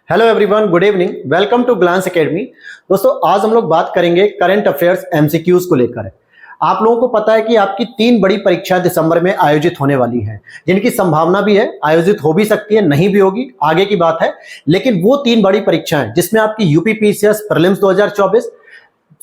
Hello everyone, good evening, welcome to Glance academy. दोस्तों, आज हम लोग बात करेंगे करंट अफेयर्स एमसीक्यूज को लेकर। आप लोगों को पता है कि आपकी 3 बड़ी परीक्षाएं दिसंबर में आयोजित होने वाली हैं, जिनकी संभावना भी है आयोजित हो भी सकती है, नहीं भी होगी, आगे की बात है। लेकिन वो 3 बड़ी परीक्षाएं जिसमें आपकी यूपी पीसीएस प्रीलिम्स 2024,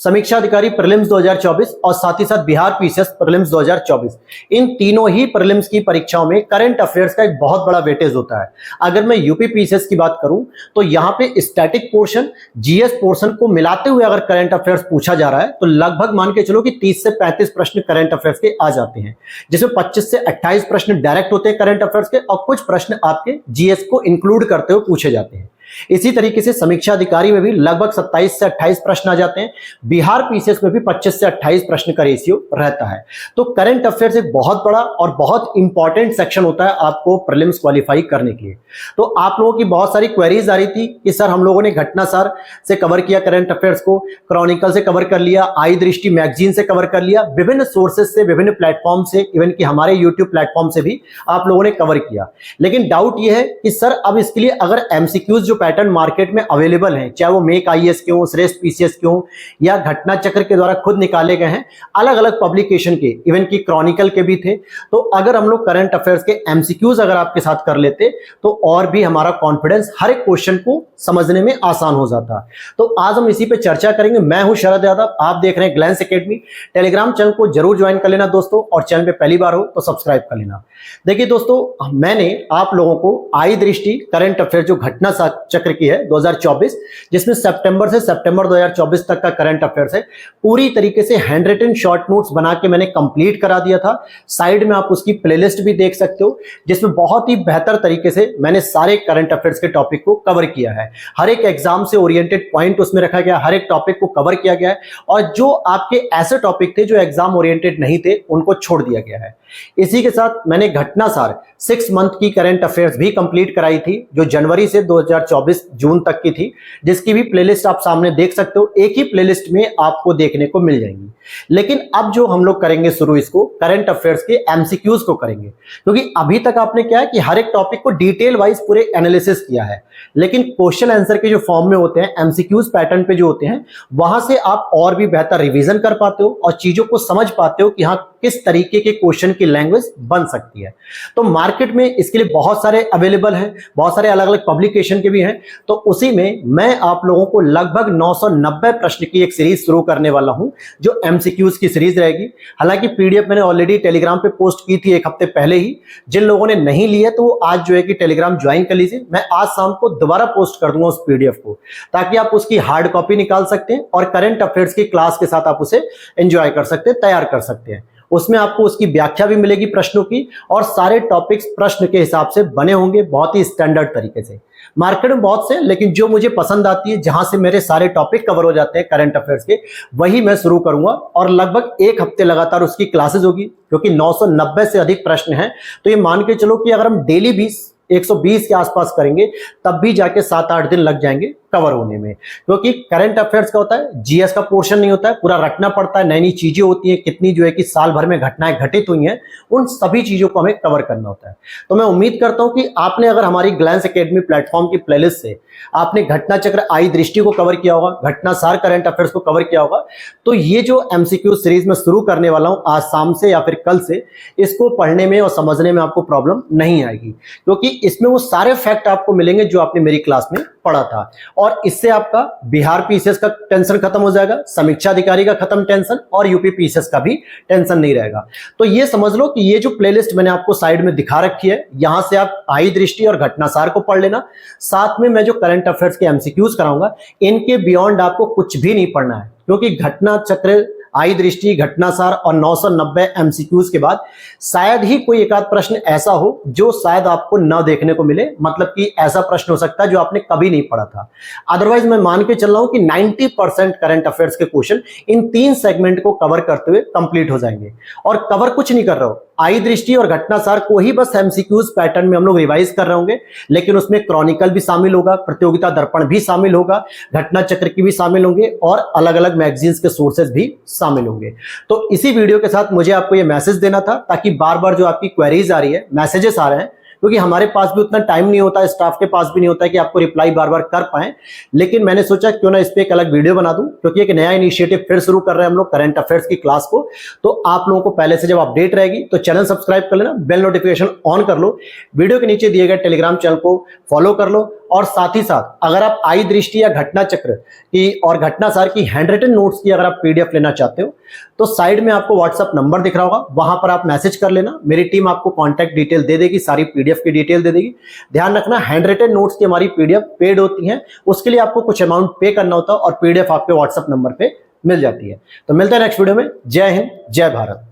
समीक्षा अधिकारी प्रीलिम्स 2024 और साथ ही साथ बिहार पीसीएस प्रीलिम्स 2024, इन तीनों ही प्रीलिम्स की परीक्षाओं में करंट अफेयर्स का एक बहुत बड़ा वेटेज होता है। अगर मैं यूपी पीसीएस की बात करूं तो यहां पे स्टैटिक पोर्शन, जीएस पोर्शन को मिलाते हुए अगर करंट अफेयर्स पूछा जा रहा है तो लगभग मान के चलो कि 30 से 35 प्रश्न करंट अफेयर्स के आ जाते हैं, जिसमें 25 से 28 प्रश्न डायरेक्ट होते हैं करंट अफेयर्स के और कुछ प्रश्न आपके जीएस को इंक्लूड करते हुए पूछे जाते हैं। इसी तरीके से समीक्षा अधिकारी में भी लगभग 27 से 28 प्रश्न आ जाते हैं। बिहार पीसीएस में भी 25 से 28 प्रश्न का रेशियो रहता है। तो करंट अफेयर्स एक बहुत बड़ा और बहुत इंपॉर्टेंट सेक्शन होता है आपको प्रीलिम्स क्वालिफाई करने के लिए। तो आप लोगों की बहुत सारी क्वेरीज आ रही थी कि सर हम लोगों ने घटनासार से कवर किया करंट अफेयर्स को, क्रॉनिकल से कवर कर लिया, आई दृष्टि मैगजीन से कवर कर लिया, विभिन्न सोर्सेज से, विभिन्न प्लेटफॉर्म से, इवन कि हमारे यूट्यूब प्लेटफॉर्म से भी आप लोगों ने कवर किया। लेकिन डाउट यह है कि सर अब इसके लिए अगर एमसीक्यूज जो पैटर्न मार्केट में अवेलेबल हैं, चाहे वो मेक आईएएस के हो, श्रेष्ठ पीसीएस के हो या घटना चक्र के द्वारा खुद निकाले गए हैं, अलग अलग पब्लिकेशन के, इवन की क्रॉनिकल के भी थे, तो अगर हम लोग करंट अफेयर्स के एमसीक्यूज अगर आपके साथ कर लेते तो और भी हमारा कॉन्फिडेंस हर एक क्वेश्चन को समझने में आसान हो जाता। तो आज हम इसी पे चर्चा करेंगे। मैं हूं शरद यादव, आप देख रहे हैं ग्लांस एकेडमी। टेलीग्राम चैनल को जरूर ज्वाइन कर लेना दोस्तों, और चैनल पे पहली बार हो तो सब्सक्राइब कर लेना। देखिए दोस्तों, मैंने आप लोगों को आई दृष्टि करंट अफेयर जो घटना चक्र की है 2024, जिसमें सितंबर से सितंबर 2024 तक का करंट अफेयर्स है, पूरी तरीके से हैंड रिटन शॉर्ट नोट्स बना के मैंने कंप्लीट करा दिया था। साइड में आप उसकी प्लेलिस्ट भी देख सकते हो, जिसमें बहुत ही बेहतर तरीके से मैंने सारे करंट अफेयर्स के टॉपिक को कवर किया है। हर एक एग्जाम से ओरिएंटेड पॉइंट उसमें रखा गया, हर एक टॉपिक को कवर किया गया है, और जो आपके ऐसे टॉपिक थे जो एग्जाम ओरिएंटेड नहीं थे उनको छोड़ दिया गया है। इसी के साथ मैंने घटनासार 6 मंथ की करंट अफेयर्स भी कंप्लीट कराई थी, जो जनवरी से 2024 जून तक की थी, जिसकी भी प्लेलिस्ट आप सामने देख सकते हो। एक ही प्लेलिस्ट में आपको देखने को मिल जाएंगी। लेकिन अब जो हम लोग करेंगे शुरू, इसको करंट अफेयर्स के एमसीक्यूज को करेंगे, क्योंकि अभी तक आपने क्या है कि हर एक टॉपिक को डिटेल वाइज पूरे एनालिसिस किया है, लेकिन क्वेश्चन आंसर के जो फॉर्म में होते हैं, एमसीक्यूज पैटर्न पे जो होते हैं, वहां से आप और भी बेहतर रिवीजन कर पाते हो और चीजों को समझ पाते हो कि हाँ किस तरीके के क्वेश्चन की लैंग्वेज बन सकती है। तो मार्केट में इसके लिए बहुत सारे अवेलेबल हैं, बहुत सारे अलग अलग पब्लिकेशन के भी हैं। तो उसी में मैं आप लोगों को लगभग 990 प्रश्न की एक सीरीज शुरू करने वाला हूं, जो एमसीक्यूज की सीरीज रहेगी। हालांकि पीडीएफ मैंने ऑलरेडी टेलीग्राम पे पोस्ट की थी 1 हफ्ते पहले ही। जिन लोगों ने नहीं लिया तो वो आज जो है कि टेलीग्राम ज्वाइन कर लीजिए। मैं आज शाम को दोबारा पोस्ट कर दूंगा उस पीडीएफ को, ताकि आप उसकी हार्ड कॉपी निकाल सकते हैं और करंट अफेयर्स की क्लास के साथ आप उसे एंजॉय कर सकते हैं, तैयार कर सकते हैं। उसमें आपको उसकी व्याख्या भी मिलेगी प्रश्नों की, और सारे टॉपिक्स प्रश्न के हिसाब से बने होंगे, बहुत ही स्टैंडर्ड तरीके से। मार्केट में बहुत से, लेकिन जो मुझे पसंद आती है, जहां से मेरे सारे टॉपिक कवर हो जाते हैं करंट अफेयर्स के, वही मैं शुरू करूंगा। और लगभग 1 हफ्ते लगातार उसकी क्लासेस होगी, क्योंकि 990 से अधिक प्रश्न हैं। तो ये मान के चलो कि अगर हम डेली 120 के आसपास करेंगे, तब भी जाके 7-8 दिन लग जाएंगे कवर होने में। क्योंकि करंट अफेयर्स का होता है, जीएस का पोर्शन नहीं होता है, पूरा रटना पड़ता है, नई नई चीजें होती हैं, कितनी जो है कि साल भर में घटनाएं घटित हुई हैं, उन सभी चीजों को हमें कवर करना होता है। तो मैं उम्मीद करता हूं कि आपने अगर हमारी ग्लांस एकेडमी प्लेटफॉर्म की प्लेलिस्ट से आपने घटना चक्र आई दृष्टि को कवर किया होगा, घटनासार करंट अफेयर्स को कवर किया होगा, तो ये जो एमसीक्यू सीरीज में शुरू करने वाला हूं आज शाम से या फिर कल से, इसको पढ़ने में और समझने में आपको प्रॉब्लम नहीं आएगी, क्योंकि इसमें वो सारे फैक्ट आपको मिलेंगे जो आपने मेरी क्लास में पढ़ा था। और इससे आपका बिहार पीसीएस का टेंशन खत्म हो जाएगा, समीक्षा अधिकारी का खत्म टेंशन, और यूपी पीसीएस का भी टेंशन नहीं रहेगा। तो ये समझ लो कि ये जो प्लेलिस्ट मैंने आपको साइड में दिखा रखी है, यहां से आप आई दृष्टि और घटनासार को पढ़ लेना। साथ में मैं जो करंट अफेयर्स के एमसीक्यूज कराऊंगा, इनके बियॉन्ड आपको कुछ भी नहीं पढ़ना है, क्योंकि घटना चक्र, आई दृष्टि, घटनासार और 990 एमसीक्यूज के बाद शायद ही कोई एक आध प्रश्न ऐसा हो जो शायद आपको न देखने को मिले। मतलब कि ऐसा प्रश्न हो सकता है जो आपने कभी नहीं पढ़ा था। अदरवाइज मैं मान के चल रहा हूं कि 90% करंट अफेयर्स के क्वेश्चन इन 3 सेगमेंट को कवर करते हुए कंप्लीट हो जाएंगे। और कवर कुछ नहीं कर रहा हो, आई दृष्टि और घटनासार को ही बस एमसीक्यूज पैटर्न में हम लोग रिवाइज कर रहे होंगे, लेकिन उसमें क्रॉनिकल भी शामिल होगा, प्रतियोगिता दर्पण भी शामिल होगा, घटना चक्र की भी शामिल होंगे, और अलग अलग मैगजीन्स के सोर्सेज भी शामिल होंगे। तो इसी वीडियो के साथ मुझे आपको ये मैसेज देना था, ताकि बार बार जो आपकी क्वेरीज आ रही है, मैसेजेस आ रहे हैं, क्योंकि हमारे पास भी उतना टाइम नहीं होता, स्टाफ के पास भी नहीं होता है कि आपको रिप्लाई बार बार कर पाए। लेकिन मैंने सोचा क्यों ना इस पे एक अलग वीडियो बना दूं, क्योंकि एक नया इनिशिएटिव फिर शुरू कर रहे हैं हम लोग करंट अफेयर्स की क्लास को। तो आप लोगों को पहले से जब अपडेट रहेगी तो चैनल सब्सक्राइब कर लेना, बेल नोटिफिकेशन ऑन कर लो, वीडियो के नीचे दिए गए टेलीग्राम चैनल को फॉलो कर लो। और साथ ही साथ अगर आप आई दृष्टि या घटना चक्र की और घटना सार की हैंड रिटन नोट्स की अगर आप पीडीएफ लेना चाहते हो तो साइड में आपको व्हाट्सएप नंबर दिख रहा होगा, वहां पर आप मैसेज कर लेना, मेरी टीम आपको कांटेक्ट डिटेल दे देगी, सारी पीडीएफ की डिटेल दे देगी। ध्यान रखना, हैंड रिटन नोट्स की हमारी पीडीएफ पेड होती है, उसके लिए आपको कुछ अमाउंट पे करना होता है और पीडीएफ आपके व्हाट्सएप नंबर पे मिल जाती है। तो मिलते हैं नेक्स्ट वीडियो में। जय हिंद, जय भारत।